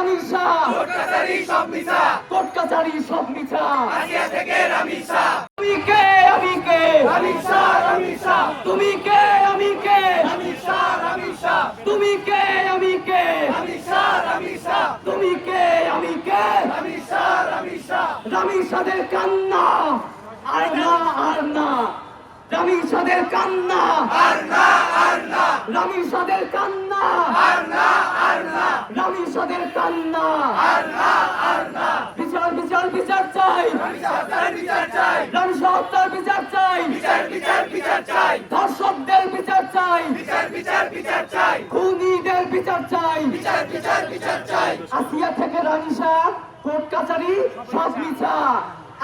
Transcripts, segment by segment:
Ramisa, court কাছারি সব মিছা, কোর্ট কাছারি সব মিছা। আসিয়া থেকে রামিসা, তুমি কে আমি কে, রামিসা রামিসা, তুমি কে আমি কে, রামিসা রামিসা, তুমি কে আমি কে, রামিসা রামিসা, তুমি কে আমি কে। রামিসা রামিসা, রামিসাদের কান্না আর না আর না, রামিসাদের কান্না আর না আর না, রামিসাদের কান্না আর না আর না, রামিসাদের কান্না। আর না আর না, বিচার বিচার বিচার চাই, রামিসা হত্যার বিচার চাই, রামিসা হত্যার বিচার চাই, বিচার বিচার বিচার চাই, ধর্ষকদের বিচার চাই, বিচার বিচার বিচার চাই, খুনিদের বিচার চাই। বিচার বিচার বিচার চাই, আসিয়া থেকে রামিসা, কোর্ট কাছারি সব মিছা।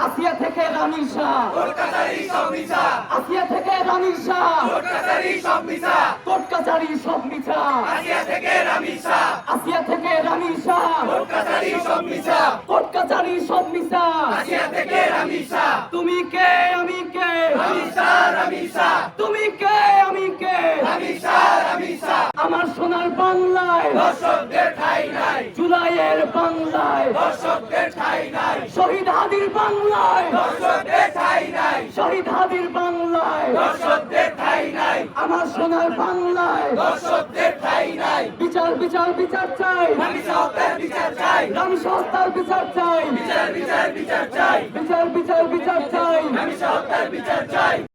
আসিয়া থেকে রামিসা, কোর্ট কাছারি সব মিছা, আসিয়া থেকে রামিসা, কোর্ট কাছারি সব মিছা, কোর্ট কাছারি সব মিছা। আসিয়া থেকে রামিসা, আসিয়া থেকে রামিসা, কোর্ট কাছারি সব মিছা, কোর্ট কাছারি সব মিছা। আসিয়া থেকে রামিসা, তুমি কে আমি কে, রামিসা রামিসা, তুমি কে আমি কে। রামিসা রামিসা, আমার সোনার বাংলায়, দর্শকদের ঠাই নাই, জুলাইয়ের বাংলায়, দর্শকদের ঠাই নাই, শহীদ হাদির বাংলায়, দর্শকদের ঠাই নাই, শহীদ হাদির বাংলায়, দর্শকদের ঠাই নাই, আমার সোনার বাংলায়। দর্শকদের ঠাই নাই, বিচার বিচার বিচার চাই, রামিসা হত্যার বিচার চাই, রামিসা হত্যার বিচার চাই, বিচার বিচার বিচার চাই, বিচার বিচার বিচার চাই। রামিসা হত্যার বিচার চাই।